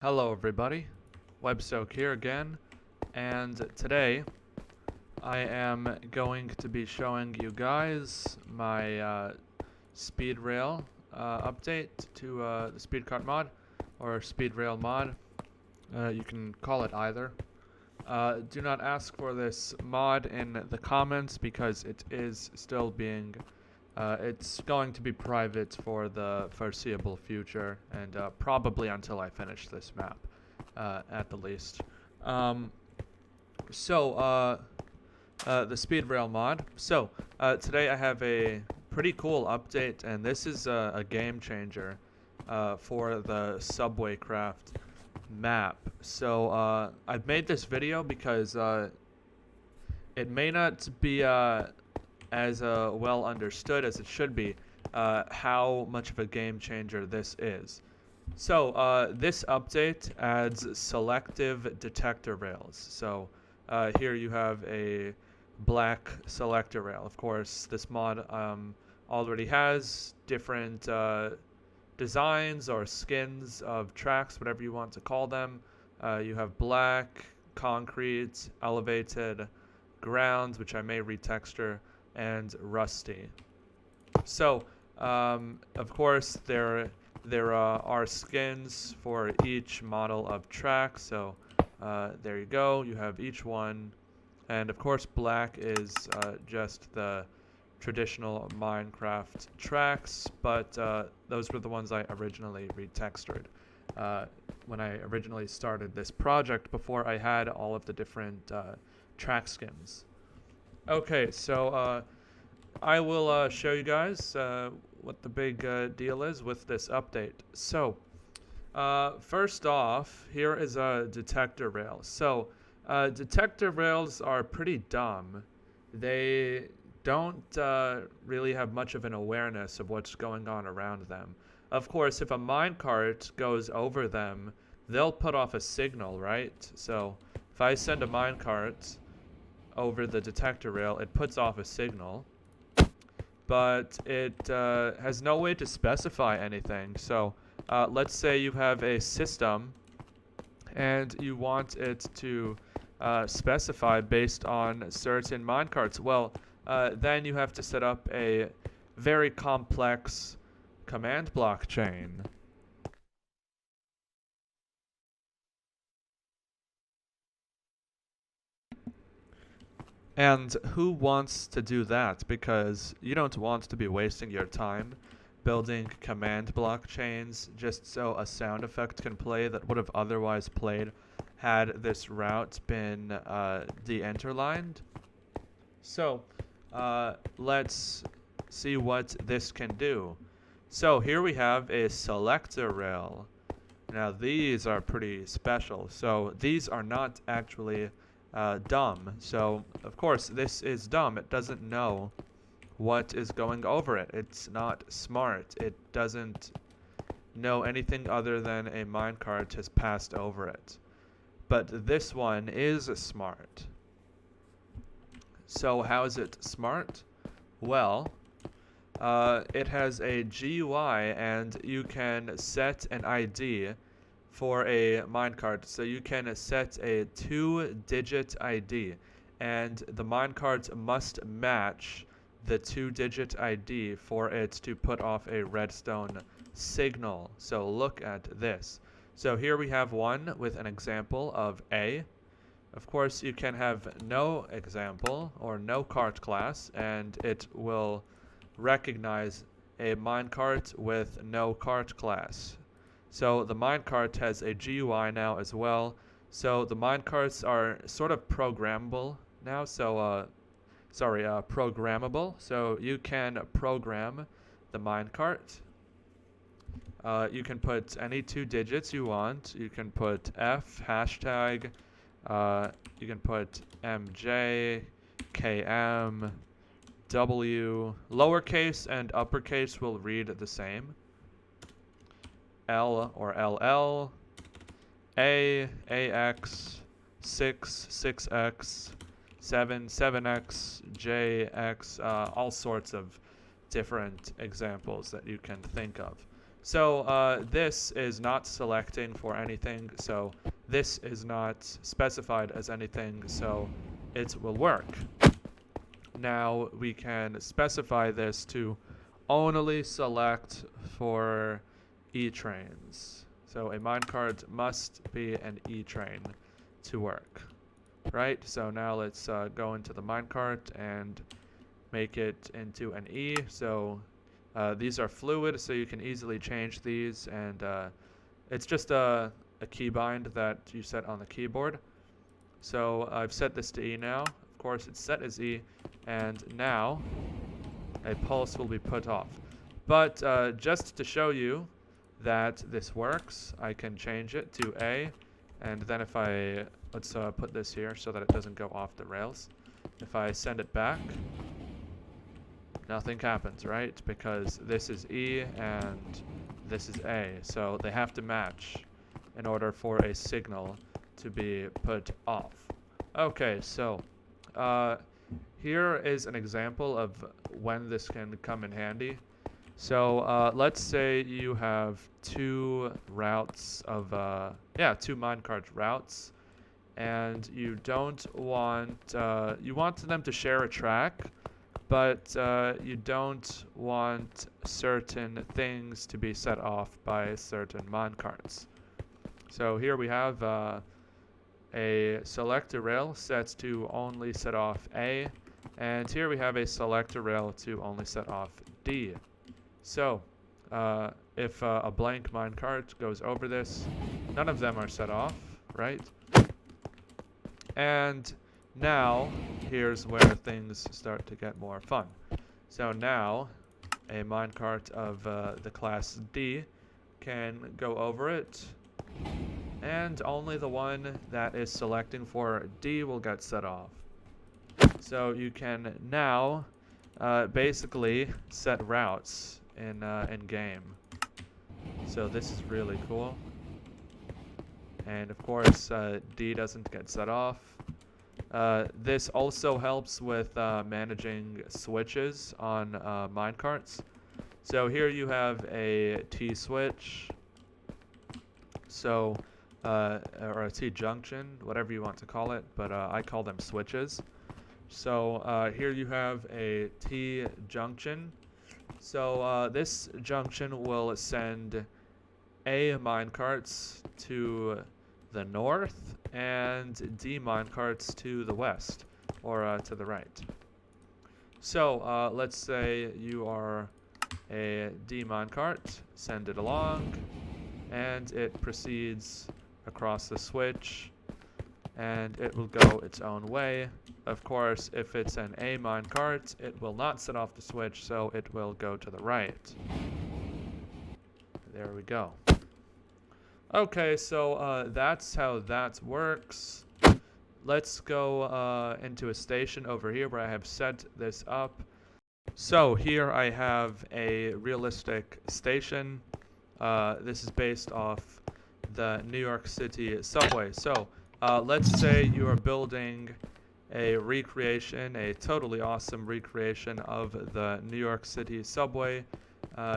Hello everybody, WebSoak here again, and today I am going to be showing you guys my speed rail update to the speed cart mod, or speed rail mod. You can call it either. Do not ask for this mod in the comments because it is still being it's going to be private for the foreseeable future, and probably until I finish this map, at the least. The speed rail mod. Today I have a pretty cool update, and this is a game changer for the Subwaycraft map. I've made this video because it may not be as well understood as it should be how much of a game changer this is. This update adds selective detector rails. Here you have a black selector rail. Of course, this mod already has different designs or skins of tracks, whatever you want to call them. You have black, concrete, elevated, ground, which I may retexture, and rusty. Of course, there are skins for each model of track. There you go. You have each one, and of course, black is just the traditional Minecraft tracks, but those were the ones I originally retextured when I originally started this project before I had all of the different track skins. Okay, I will show you guys what the big deal is with this update. First off, here is a detector rail. Detector rails are pretty dumb. They don't really have much of an awareness of what's going on around them. Of course, if a minecart goes over them, they'll put off a signal, right? So if I send a minecart over the detector rail, it puts off a signal, but it has no way to specify anything. Let's say you have a system and you want it to specify based on certain minecarts. Well, then you have to set up a very complex command block chain. And who wants to do that? Because you don't want to be wasting your time building command block chains just so a sound effect can play that would have otherwise played had this route been de-interlined. Let's see what this can do. Here we have a selector rail. Now these are pretty special. These are not actually dumb. Of course, this is dumb. It doesn't know what is going over it. It's not smart. It doesn't know anything other than a minecart has passed over it. But this one is smart. So how is it smart? Well, it has a GUI, and you can set an ID for a minecart. So you can set a 2-digit ID, and the minecart must match the 2-digit ID for it to put off a redstone signal. So look at this. So here we have one with an example of A. Of course, you can have no example or no cart class, and it will recognize a minecart with no cart class. So the minecart has a GUI now as well. So the minecarts are sort of programmable now. Programmable. So you can program the minecart. You can put any 2 digits you want. You can put F, hashtag, you can put MJ, KM, W, lowercase and uppercase will read the same. L or LL, A, AX, 6, 6X, 7, 7X, JX, all sorts of different examples that you can think of. So this is not selecting for anything, so this is not specified as anything, so it will work. Now we can specify this to only select for E-trains. So a minecart must be an E-train to work, right? So now let's go into the minecart and make it into an E. So these are fluid, so you can easily change these, and it's just a keybind that you set on the keyboard. So I've set this to E now. Of course, it's set as E, and now a pulse will be put off. But just to show you that this works, I can change it to A, and then if let's put this here so that it doesn't go off the rails. If I send it back, nothing happens, right? Because this is E and this is A, so they have to match in order for a signal to be put off. Okay, so here is an example of when this can come in handy. So let's say you have two routes of, two minecart routes, and you don't want, you want them to share a track, but you don't want certain things to be set off by certain minecarts. So here we have a selector rail set to only set off A, and here we have a selector rail to only set off D. So if a blank minecart goes over this, none of them are set off, right? And now here's where things start to get more fun. So now a minecart of the class D can go over it, and only the one that is selecting for D will get set off. So you can now basically set routes in game. So this is really cool. And of course D doesn't get set off. This also helps with managing switches on minecarts. So here you have a T switch, so or a T junction, whatever you want to call it, but I call them switches. So here you have a T junction. So this junction will send A minecarts to the north and D minecarts to the west, or to the right. So let's say you are a D minecart, send it along, and it proceeds across the switch, and it will go its own way. Of course, if it's an A minecart, it will not set off the switch, so it will go to the right. There we go. Okay, so that's how that works. Let's go into a station over here where I have set this up. So here I have a realistic station. This is based off the New York City subway. So let's say you are building a recreation, a totally awesome recreation of the New York City subway.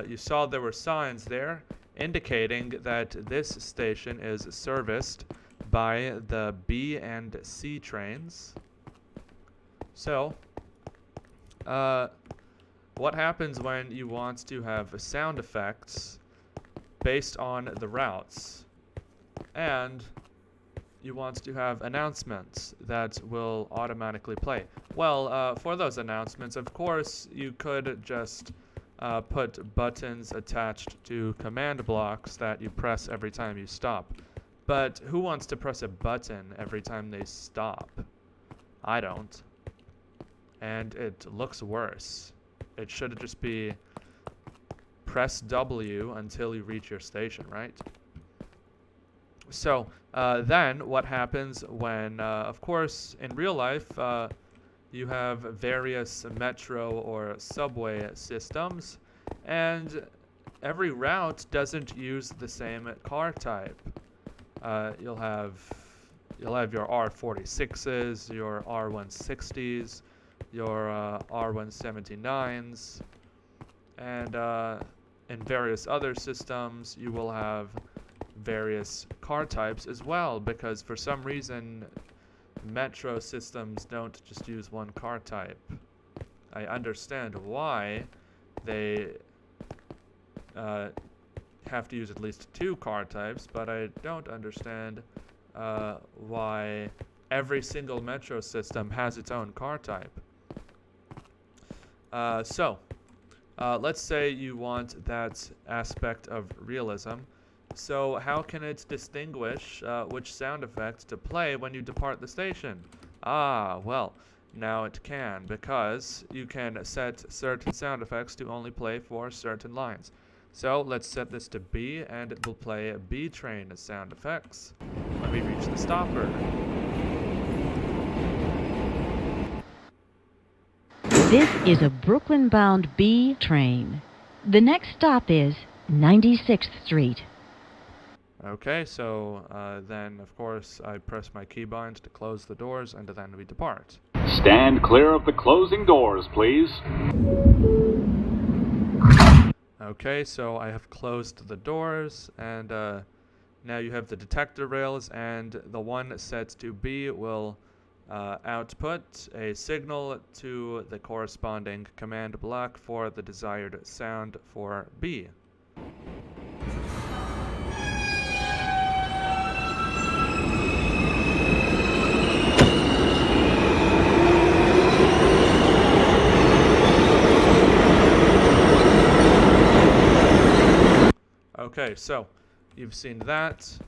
You saw there were signs there indicating that this station is serviced by the B and C trains. So what happens when you want to have sound effects based on the routes, and you want to have announcements that will automatically play? Well, for those announcements, of course, you could just put buttons attached to command blocks that you press every time you stop. But who wants to press a button every time they stop? I don't. And it looks worse. It should just be press W until you reach your station, right? So then what happens when, of course, in real life, you have various metro or subway systems, and every route doesn't use the same car type. You'll have your R46s, your R160s, your R179s, and in various other systems, you will have various car types as well, because for some reason, metro systems don't just use one car type. I understand why they have to use at least two car types, but I don't understand why every single metro system has its own car type. Let's say you want that aspect of realism. So how can it distinguish which sound effect to play when you depart the station? Well, now it can, because you can set certain sound effects to only play for certain lines. So let's set this to B, and it will play B train sound effects when we reach the stopper. This is a Brooklyn-bound B train. The next stop is 96th Street. Okay, so then, of course, I press my keybind to close the doors, and then we depart. Stand clear of the closing doors, please. Okay, so I have closed the doors, and now you have the detector rails, and the one set to B will output a signal to the corresponding command block for the desired sound for B. Okay, so you've seen that.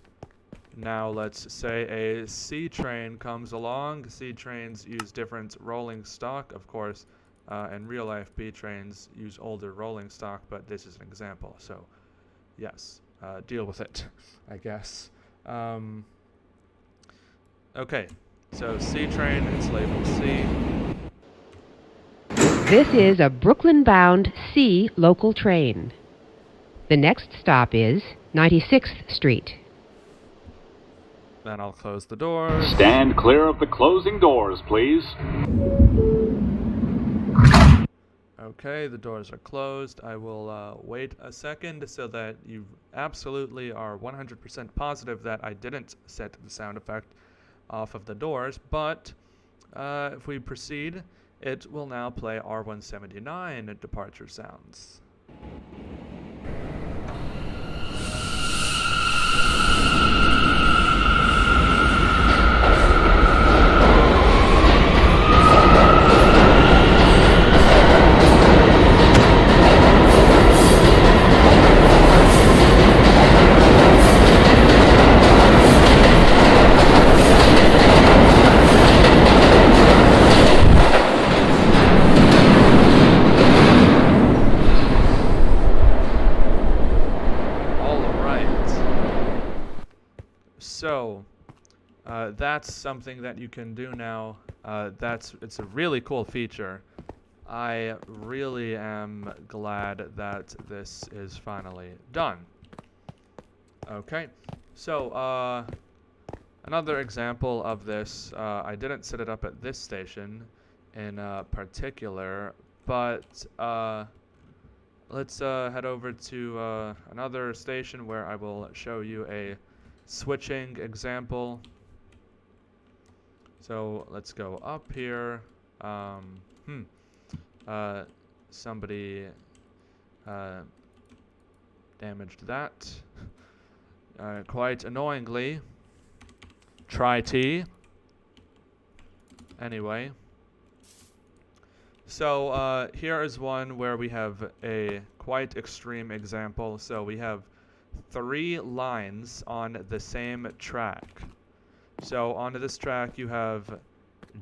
Now let's say a C train comes along. C trains use different rolling stock, of course. In real life, B trains use older rolling stock, but this is an example. So, yes, deal with it, I guess. Okay, so C train, it's labeled C. This is a Brooklyn-bound C local train. The next stop is 96th Street. Then I'll close the doors. Stand clear of the closing doors, please. Okay, the doors are closed. I will wait a second so that you absolutely are 100% positive that I didn't set the sound effect off of the doors, but if we proceed, it will now play R179 departure sounds. So, that's something that you can do now. It's a really cool feature. I really am glad that this is finally done. Okay, so another example of this, I didn't set it up at this station in particular, but let's head over to another station where I will show you a switching example. So let's go up here. Somebody damaged that quite annoyingly. Try T. Anyway, so here is one where we have a quite extreme example. So we have 3 lines on the same track. So on this track you have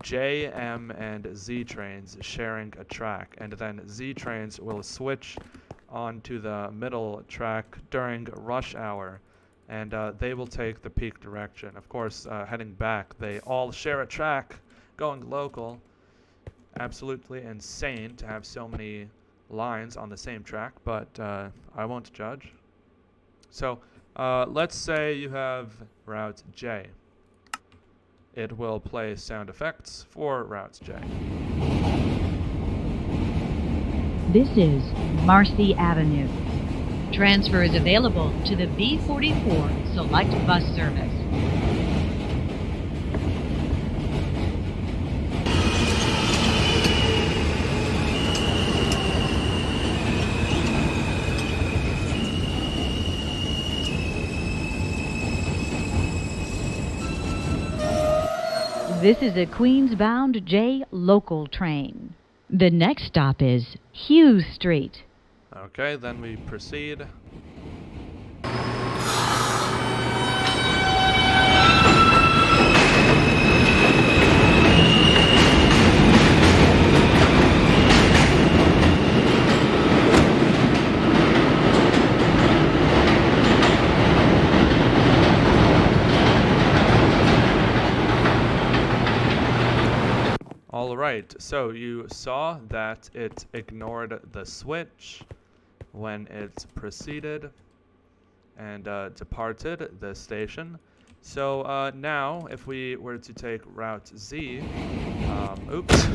J, M, and Z trains sharing a track, and then Z trains will switch onto the middle track during rush hour, and they will take the peak direction. Of course, heading back, they all share a track going local. Absolutely insane to have so many lines on the same track, but I won't judge. So let's say you have route J. It will play sound effects for route J. This is Marcy Avenue. Transfer is available to the B44 Select Bus Service. This is a Queens-bound J local train. The next stop is Hughes Street. Okay, then we proceed. Alright, so you saw that it ignored the switch when it proceeded and departed the station. So now, if we were to take Route Z, oops,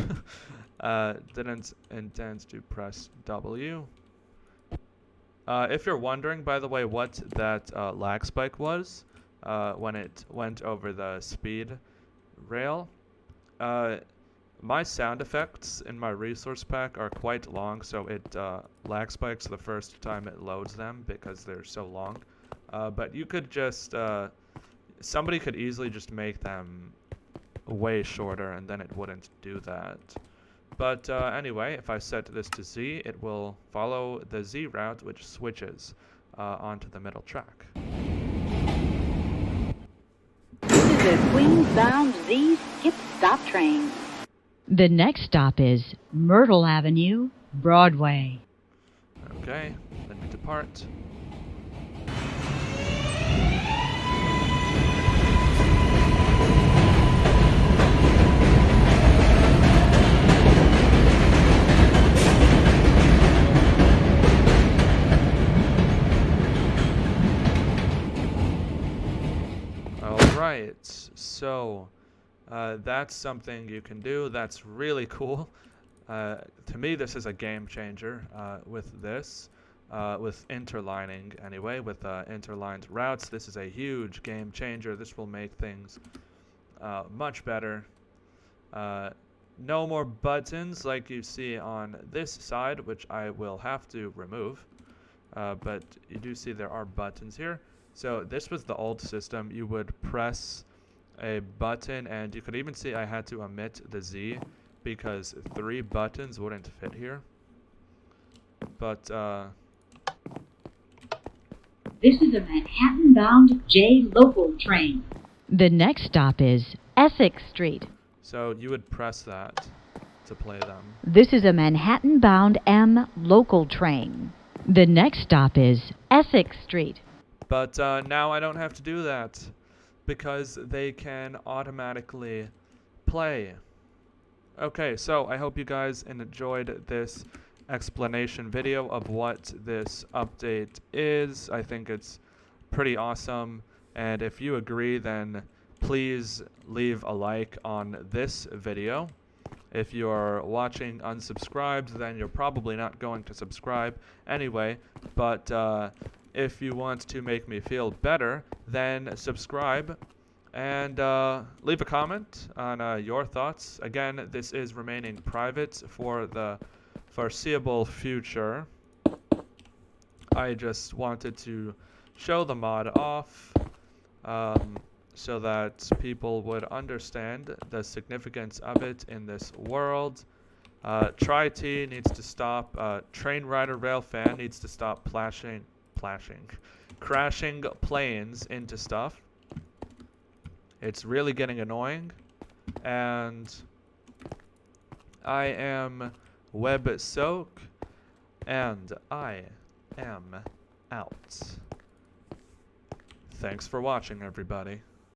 didn't intend to press W. If you're wondering, by the way, what that lag spike was when it went over the speed rail, my sound effects in my resource pack are quite long, so it lag spikes the first time it loads them because they're so long. But you could just, somebody could easily just make them way shorter and then it wouldn't do that. But anyway, if I set this to Z, it will follow the Z route, which switches onto the middle track. This is a Queens-bound Z skip-stop train. The next stop is Myrtle Avenue, Broadway. Okay, then we depart. Alright, so that's something you can do. That's really cool. To me, this is a game changer with this. With interlining, anyway, with interlined routes. This is a huge game changer. This will make things much better. No more buttons like you see on this side, which I will have to remove. But you do see there are buttons here. So this was the old system. You would press a button, and you could even see I had to omit the Z because 3 buttons wouldn't fit here. But This is a Manhattan-bound J local train. The next stop is Essex Street. so you would press that to play them. This is a Manhattan-bound M local train. The next stop is Essex Street. But now I don't have to do that because they can automatically play. Okay, so I hope you guys enjoyed this explanation video of what this update is. I think it's pretty awesome, and if you agree, then please leave a like on this video. If you're watching unsubscribed, then you're probably not going to subscribe anyway, but if you want to make me feel better, then subscribe and leave a comment on your thoughts. Again, this is remaining private for the foreseeable future. I just wanted to show the mod off so that people would understand the significance of it in this world. Tri-T needs to stop. Train Rider Railfan needs to stop crashing planes into stuff. It's really getting annoying. And I am WebSoak, and I am out. Thanks for watching, everybody.